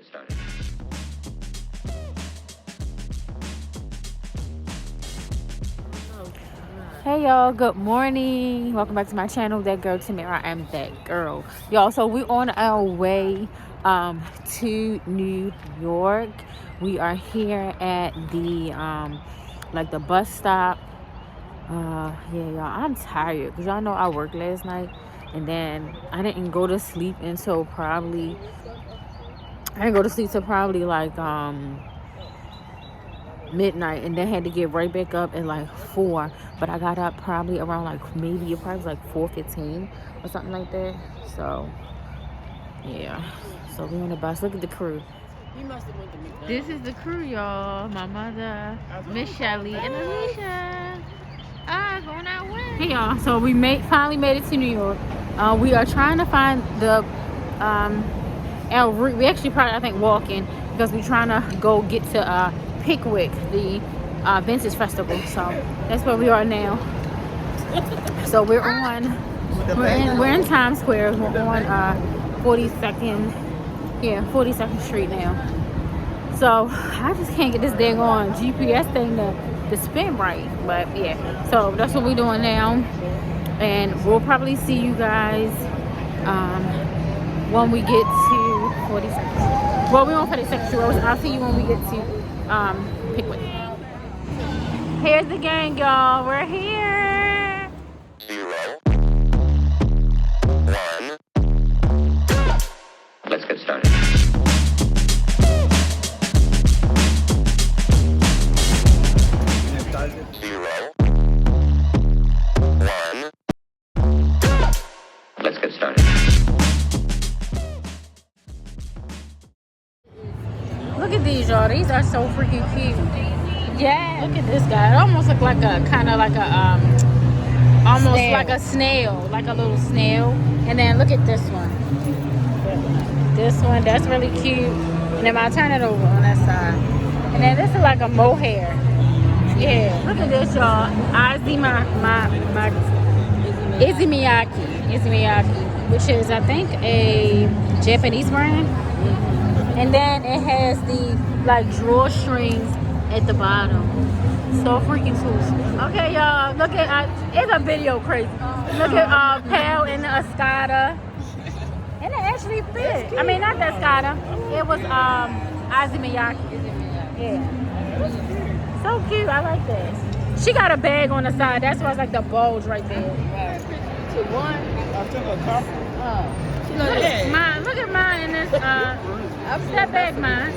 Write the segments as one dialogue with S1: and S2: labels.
S1: started.
S2: Hey y'all, good morning. Welcome back to my channel, That Girl Tamara. I am that girl. Y'all, so we're on our way to New York. We are here at the like the bus stop. Yeah, y'all, I'm tired because y'all know I worked last night and then I didn't go to sleep until probably like midnight, and then had to get right back up at like 4, but I got up probably around like maybe 4:15 or something like that. So yeah, so we on the bus. Look at the crew. This is the crew, y'all. My mother, Miss Shelly, and Alicia going our way. Hey y'all, so we finally made it to New York. We are trying to find the our route. We actually probably, I think, walking because we're trying to go get to Pick Wick, the vintage festival. So that's where we are now. So we're in Times Square. We're on 42nd Street now. So I just can't get this dang on GPS thing to spin right. But yeah, so that's what we're doing now, and we'll probably see you guys when we get to 42nd. Well, we won't 42nd Street. I'll see you when we get to Pick Wick. Here's the gang, y'all. We're here.
S1: 0, 1. Let's get started. 0, 1. Let's get started.
S2: Look at these, y'all. These are so freaking cute. Yeah. Look at this guy. It almost looks like a kind of like a almost snail. Like a snail, like a little snail. And then look at this one. This one, that's really cute. And then I turn it over on that side. And then this is like a mohair. Yeah. Look at this, y'all. Izumiyaki, which is, I think, a Japanese brand. And then it has the like drawstrings at the bottom. So freaking cool. Okay, y'all, look at it's a video crazy. Look at Pal in the Escada. And it actually fit. I mean, not the Escada. It was Izumiyaki. Yeah. So cute. I like that. She got a bag on the side. That's why it's like the bulge right there. Look at mine in this step back, mine.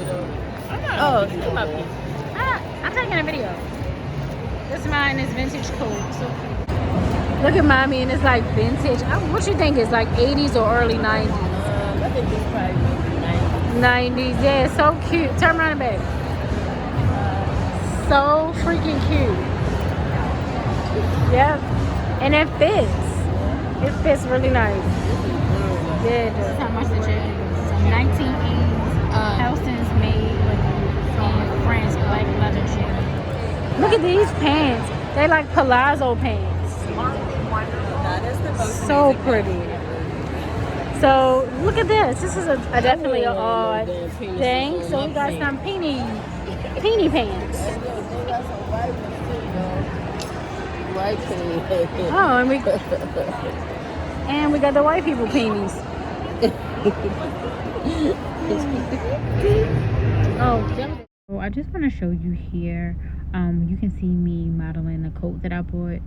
S2: I'm taking a video. This mine is vintage cool. So look at mommy, and it's like vintage. What you think is like 80s or early 90s?
S3: I think it's probably
S2: 90s. Yeah, so cute. Turn around and back. So freaking cute. Yep. And it fits. It fits really nice. Yeah, it does. How much the jacket? 1980s. Helston's made in France, black leather jacket. Look at these pants. They like palazzo pants. So pretty. So look at this. This is a definitely an odd thing. So we got some peony pants.
S3: white pants.
S2: Oh, and we got the white people peonies. So I just want to show you here. You can see me modeling the coat that I bought.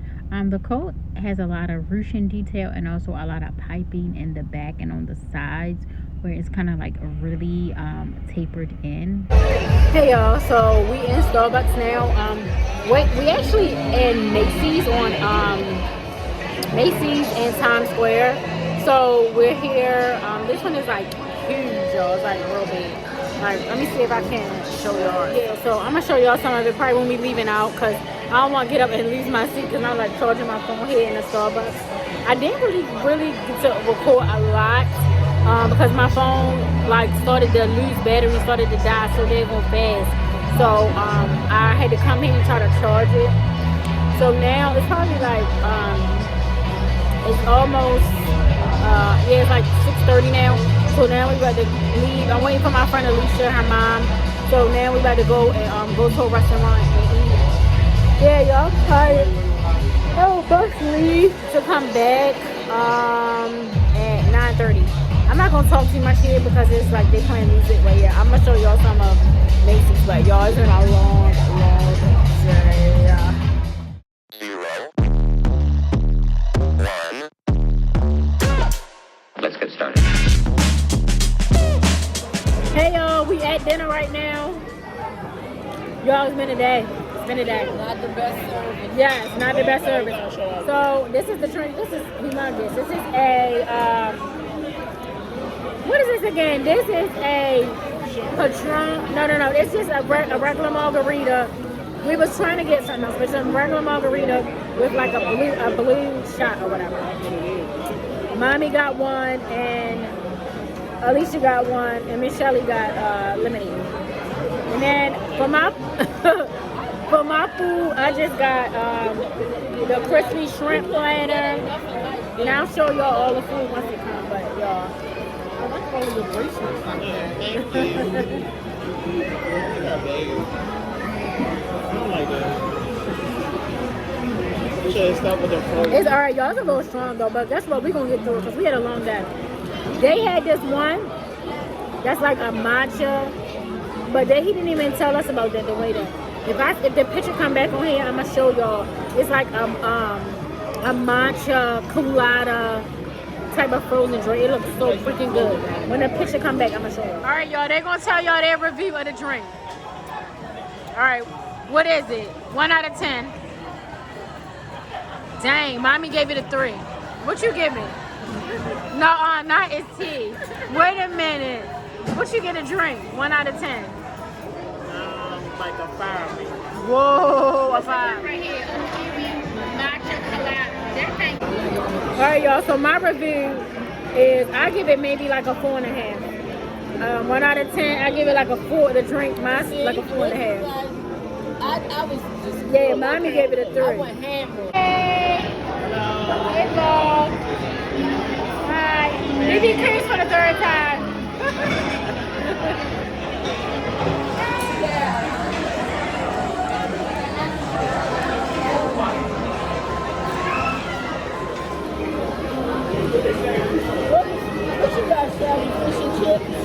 S2: The coat has a lot of ruching detail and also a lot of piping in the back and on the sides, where it's kind of like really tapered in. Hey y'all, so we in Starbucks now. We actually in Macy's on Macy's in Times Square. So we're here. This one is like huge, y'all. It's like real big. Like, let me see if I can show y'all. Yeah, so I'm gonna show y'all some of it probably when we leaving out, because I don't want to get up and lose my seat because I'm like charging my phone here in the Starbucks. I didn't really get to record a lot because my phone like started to lose battery, started to die, so they go fast. So I had to come here and try to charge it. So now it's probably like it's almost it's like 6:30 now. So now we about to leave. I'm waiting for my friend Alicia and her mom. So now we about to go and go to a restaurant and eat. Yeah, y'all tired. Oh, bus leave to come back at 9:30. I'm not gonna talk too much here because it's like they playing music, but yeah, I'm gonna show y'all some of Macy's. But y'all, it's been a long day.
S1: 0, 1. Let's get started.
S2: Hey y'all, we at dinner right now. Y'all, it's been a day. It's been a day.
S3: Not the best service.
S2: Yes, not the best service. So this is the drink. This is humongous. This is a what is this again? This is a Patron. No. It's just a regular margarita. We was trying to get something else, but it's a regular margarita with like a blue shot or whatever. Mommy got one, and Alicia got one, and Miss Shelly got lemonade. And then for my for my food, I just got the crispy shrimp platter. And I'll show y'all all the food once it comes, but y'all.
S3: I like all of the bracelets on there. Thank you.
S2: It's alright, y'all. It's a little strong though, but guess what? We're gonna get through it because we had a long day. They had this one that's like a matcha, but he didn't even tell us about that the way that. If the picture come back on here, I'm gonna show y'all. It's like a matcha colada type of frozen drink. It looks so freaking good. When the picture come back, I'm gonna show you. All right, y'all. They're gonna tell y'all their review of the drink. All right, what is it? 1 out of 10. Dang, mommy gave it a 3. What you give it? No, not it's tea. Wait a minute. What you get a drink? 1 out of 10.
S3: Like a 5.
S2: Whoa, a 5.
S3: Right here. Matcha colada.
S2: All right, y'all. So my review is I give it maybe like a 4.5. 1 out of 10. I give it like a 4. The drink, mine like a 4.5.
S3: I was just
S2: Yeah, mommy gave it a 3.
S3: I went hammer.
S2: Hey, hey, vlog. Hi. BB Chris for the 3rd time.
S3: What you got, Sally? Fish and chips?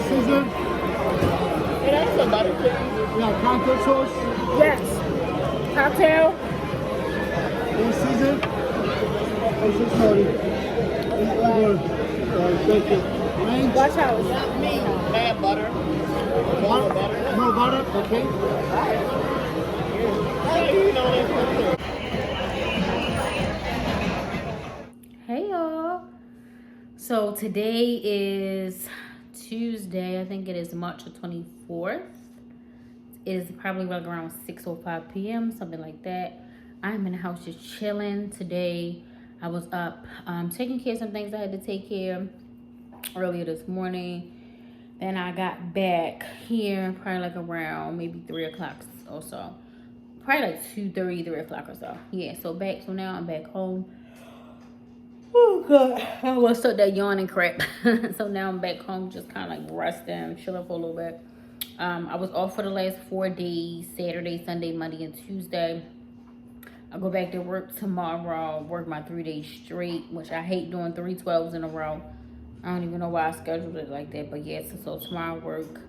S4: Caesar?
S3: And that's a butter chicken.
S4: Yeah, cocktail sauce.
S2: Yes. Cocktail.
S4: Yeah, Caesar. Oh, so sorry. Thank you. Range.
S2: Watch out.
S3: Not me. Bad butter. More butter.
S4: No butter, okay.
S2: Hey y'all. So today is Tuesday. I think it is March the 24th. It is probably like around 6:05 p.m. something like that. I'm in the house just chilling. Today I was up taking care of some things I had to take care of earlier this morning. Then I got back here probably like around maybe 3 o'clock or so. Probably like 2:30, 3 o'clock or so. Yeah, so now I'm back home. Oh god, I was stuck that yawning crap. So now I'm back home, just kind of like resting, chilling for a little bit. I was off for the last 4 days: Saturday, Sunday, Monday, and Tuesday. I go back to work tomorrow, work my 3 days straight, which I hate doing 3 12s in a row. I don't even know why I scheduled it like that, but yeah. So tomorrow work.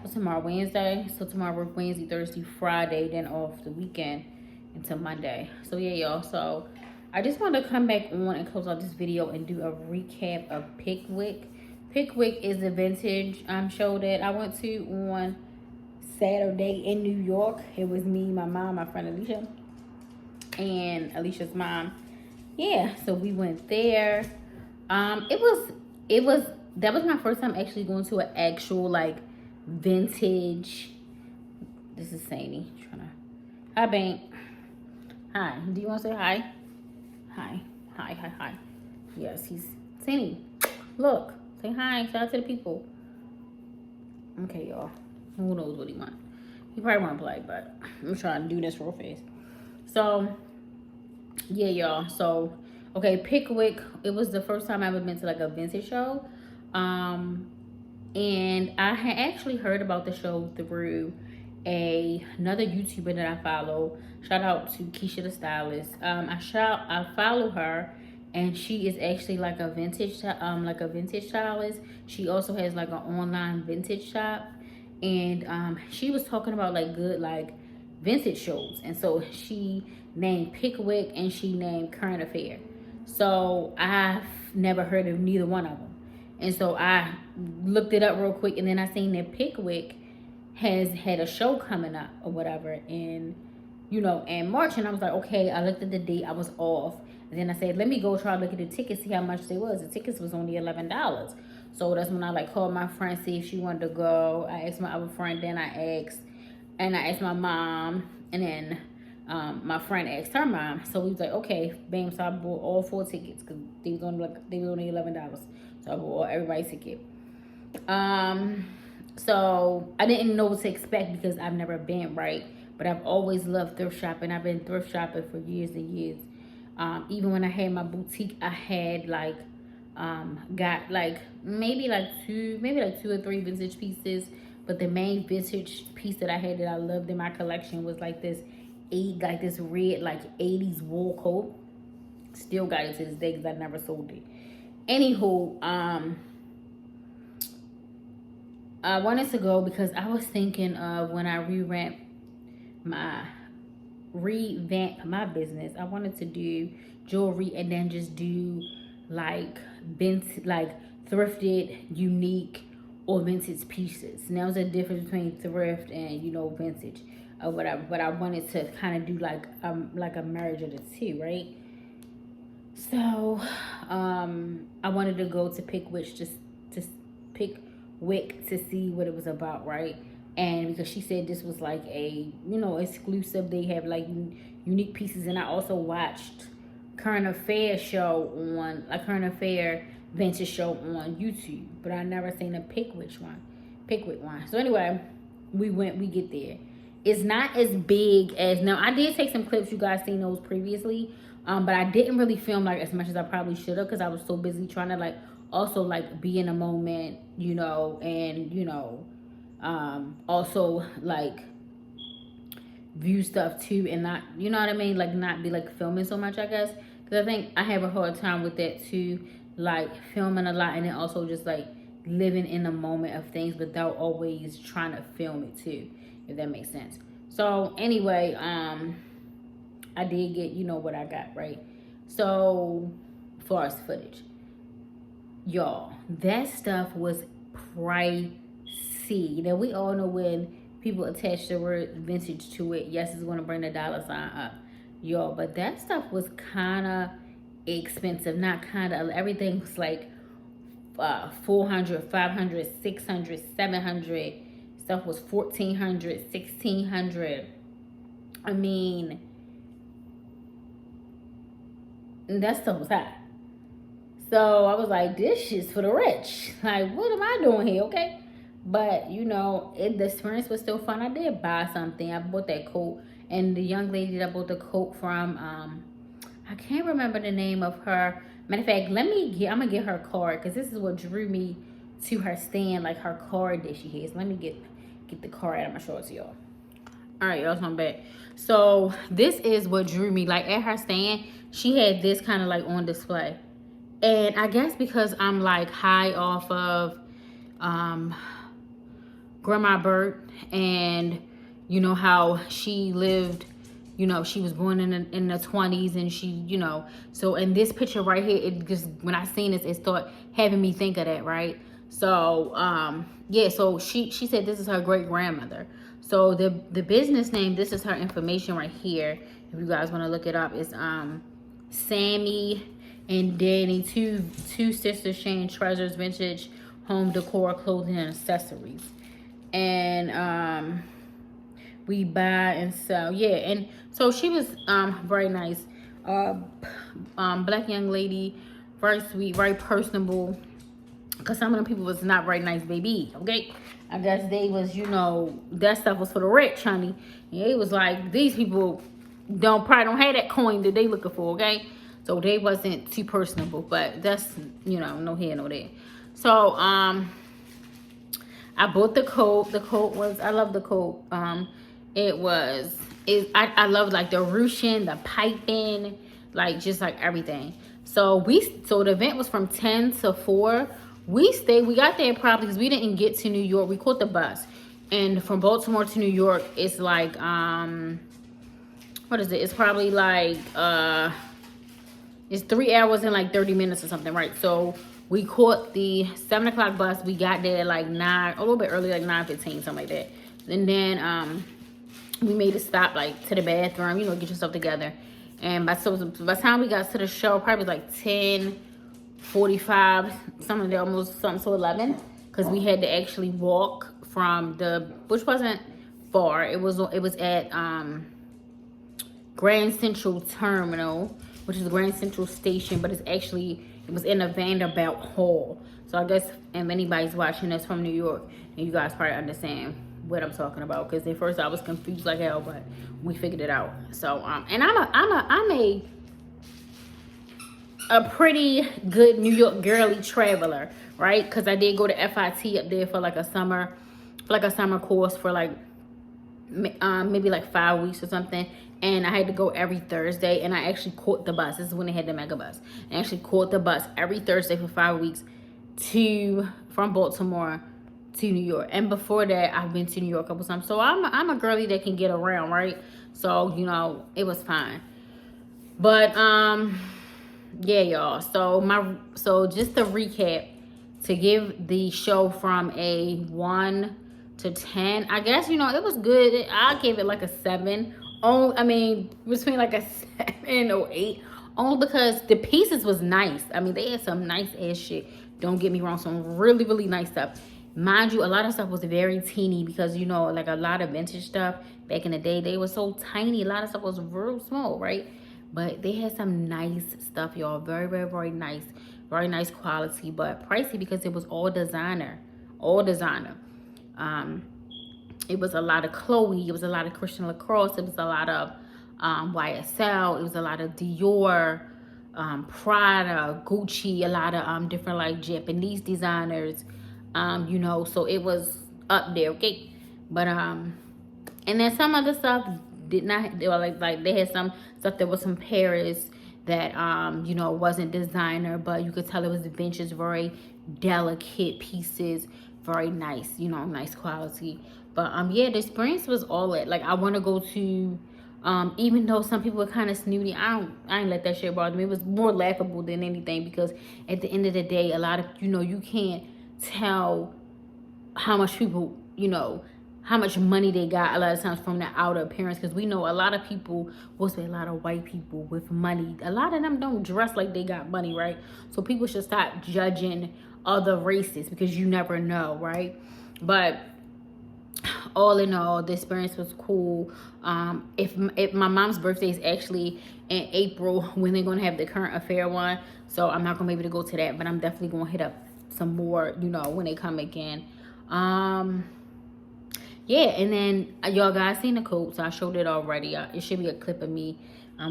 S2: What's tomorrow? Wednesday. So tomorrow work Wednesday, Thursday, Friday, then off the weekend until Monday. So yeah, y'all. So I just wanted to come back on and close out this video and do a recap of Pick Wick. Pick Wick is the vintage show that I went to on Saturday in New York. It was me, my mom, my friend Alicia, and Alicia's mom. Yeah, so we went there. That was my first time actually going to an actual like vintage. This is Sani trying to. Hi, Bank. Hi. Do you want to say hi? Hi. Yes, he's Sani. Look, say hi. Shout out to the people. Okay, y'all. Who knows what he wants? He probably want to play, but I'm trying to do this real fast. So, yeah, y'all. So, Okay, Pick Wick. It was the first time I ever been to like a vintage show. And I had actually heard about the show through another YouTuber that I follow. Shout out to Keisha the Stylist. I follow her, and she is actually like a vintage stylist. She also has like an online vintage shop, and she was talking about like good like vintage shows, and so she named Pick Wick and she named Current Affair. So I've never heard of neither one of them. And so I looked it up real quick, and then I seen that Pick Wick has had a show coming up or whatever in, in March. And I was like, okay, I looked at the date, I was off. And then I said, let me go try to look at the tickets, see how much they was. The tickets was only $11. So that's when I like called my friend, see if she wanted to go. I asked my other friend, then I asked my mom, and then my friend asked her mom. So we was like, okay, bam. So I bought all 4 tickets because they were only $11. So I bought everybody's ticket. So I didn't know what to expect because I've never been, right? But I've always loved thrift shopping. I've been thrift shopping for years and years. Even when I had my boutique, I had like got like maybe like 2 or 3 vintage pieces. But the main vintage piece that I had that I loved in my collection was like this red like 80s wool coat. Still got it to this day because I never sold it. Anywho, I wanted to go because I was thinking of when I revamp my business. I wanted to do jewelry and then just do like thrifted, unique, or vintage pieces. Now there's a difference between thrift and vintage or whatever. But I wanted to kind of do like a merge of the two, right? So I wanted to go to Pick Wick to see what it was about, right? And because she said this was like a exclusive, they have like unique pieces. And I also watched Current Affair vintage show on YouTube, but I never seen a Pick Wick one. So anyway, we get there. It's not as big as, now I did take some clips, you guys seen those previously, but I didn't really film like as much as I probably should have because I was so busy trying to like also like be in a moment, and also like view stuff too, and not, you know what I mean, like not be like filming so much, I guess, because I think I have a hard time with that too, like filming a lot and then also just like living in the moment of things without always trying to film it too, if that makes sense. So anyway, I did get what I got, right? So far as footage, y'all, that stuff was pricey. Now we all know when people attach the word vintage to it, yes, it's going to bring the dollar sign up, y'all, but that stuff was kind of expensive. Not kind of, everything was like $400, $500, $600, $700. Stuff was $1,400, $1,600. I mean, that stuff was high. So I was like, this shit's for the rich. Like, what am I doing here? Okay. But the experience was still fun. I did buy something. I bought that coat, and the young lady that I bought the coat from, I can't remember the name of her. Matter of fact, I'm gonna get her card because this is what drew me to her stand, like her card that she has. Let me get the card. I'm gonna show it to y'all. All right, y'all, so I'm back. So this is what drew me. Like at her stand, she had this kind of like on display, and I guess because I'm like high off of Grandma Burt, and how she lived, she was born in the 20s, and she, so in this picture right here, it just, when I seen this, it started having me think of that, right? So yeah, so she said this is her great grandmother. So the business name, this is her information right here, if you guys want to look it up, is Sammy and Danny, two sisters, Shane Treasures Vintage Home Decor, Clothing, and Accessories. And we buy and sell, yeah. And so she was very nice, black young lady, very sweet, very personable, because some of them people was not very nice, baby, okay? I guess they was, that stuff was for the rich, honey. Yeah, it was like, these people probably don't have that coin that they looking for, okay? So they wasn't too personable, but that's, you know, no here, no there. So, I bought the coat. The coat was, I love the coat. I love like the ruching, the piping, like just like everything. So the event was from 10 to 4. We got there probably because we didn't get to New York. We caught the bus. And from Baltimore to New York, it's like, what is it? It's probably like, it's 3 hours and like 30 minutes or something, right? So we caught the 7 o'clock bus. We got there at like 9, a little bit early, like 9:15, something like that. And then we made a stop like to the bathroom, you know, get yourself together. And by the time we got to the show, probably like 10:45, something almost something to 11, because we had to actually walk from which wasn't far. It was at Grand Central Terminal, which is the Grand Central Station, but it was in a Vanderbilt Hall. So I guess if anybody's watching that's from New York, and you guys probably understand what I'm talking about, because at first I was confused like hell, but we figured it out. So and I'm a pretty good New York girly traveler, right? Because I did go to FIT up there for like a summer course for like maybe like 5 weeks or something, and I had to go every Thursday, and I actually caught the bus. This is when they had the mega bus. I actually caught the bus every Thursday for 5 weeks from Baltimore to New York. And before that, I've been to New York a couple times. So I'm a girly that can get around, right? So, you know, it was fine. But yeah, y'all. So just to recap, to give the show from a 1 to 10, I guess, you know, it was good. I gave it like a 7. Oh, I mean, between like a 7 or 8. Only because the pieces was nice. I mean, they had some nice ass shit. Don't get me wrong, some really, really nice stuff. Mind you, a lot of stuff was very teeny because, you know, like a lot of vintage stuff back in the day, they were so tiny. A lot of stuff was real small, right? But they had some nice stuff, y'all. Very, very, very nice. Very nice quality, but pricey because it was all designer. All designer. It was a lot of Chloe. It was a lot of Christian Lacrosse. It was a lot of YSL. It was a lot of Dior, Prada, Gucci. A lot of different like Japanese designers. You know, so it was up there, okay? But and then some other stuff did not. They were like they had some stuff that was from Paris that you know, wasn't designer, but you could tell it was vintage, very delicate pieces, very nice, you know, nice quality. But yeah, the experience was all it. Like I want to go to, even though some people are kind of snooty, I ain't let that shit bother me. It was more laughable than anything because at the end of the day, a lot of, you know, you can't tell how much people, you know, how much money they got a lot of times from their outer appearance, because we know a lot of people, mostly a lot of white people with money, a lot of them don't dress like they got money, right? So people should stop judging other races because you never know, right? But all in all, the experience was cool. If my mom's birthday is actually in April when they're gonna have the current affair one, so I'm not gonna be able to go to that, but I'm definitely gonna hit up some more, you know, when they come again. Yeah, and then y'all guys seen the coat, so I showed it already. It should be a clip of me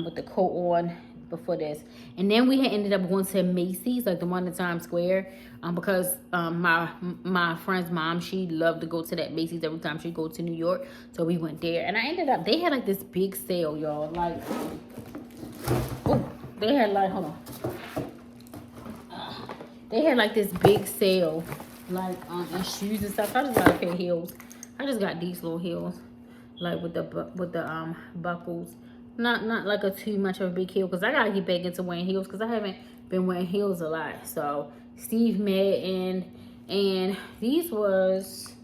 S2: with the coat on before this. And then we had ended up going to Macy's, like the one in Times Square, because my friend's mom, she loved to go to that Macy's every time she go to New York. So we went there, and I ended up, they had like this big sale, y'all. Like, oh, they had like, hold on. They had like this big sale, like in shoes and stuff. I just got a pair of heels. I just got these little heels, like with the buckles. Not like a too much of a big heel, because I gotta get back into wearing heels because I haven't been wearing heels a lot. So Steve Madden, and these was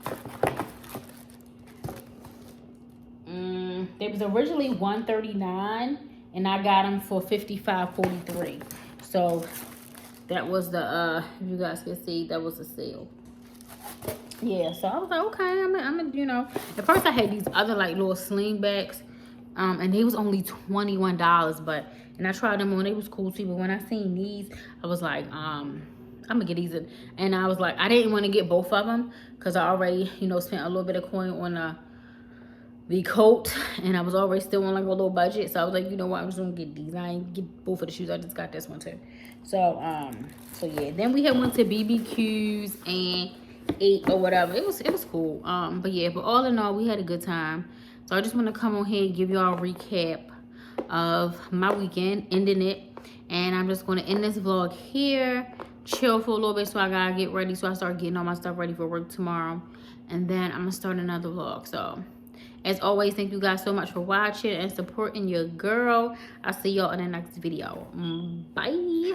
S2: they was originally $139, and I got them for $55.43. So that was the if you guys can see, that was the sale. Yeah, so I was like, okay, I'm you know, at first I had these other like little slingbacks, and they was only $21, but, and I tried them on, they was cool too, but when I seen these, I was like, I'm gonna get these, and I was like, I didn't want to get both of them, because I already, you know, spent a little bit of coin on the coat, and I was already still on like a little budget, so I was like, you know what, I'm just gonna get these. I ain't get both of the shoes, I just got this one too. So so yeah, then we had went to BBQs and ate or whatever. It was cool. But yeah, but all in all, we had a good time. So I just want to come on here and give y'all a recap of my weekend, ending it. And I'm just going to end this vlog here, chill for a little bit, so I gotta get ready, so I start getting all my stuff ready for work tomorrow, and then I'm gonna start another vlog. So as always, thank you guys so much for watching and supporting your girl. I'll see y'all in the next video. Bye.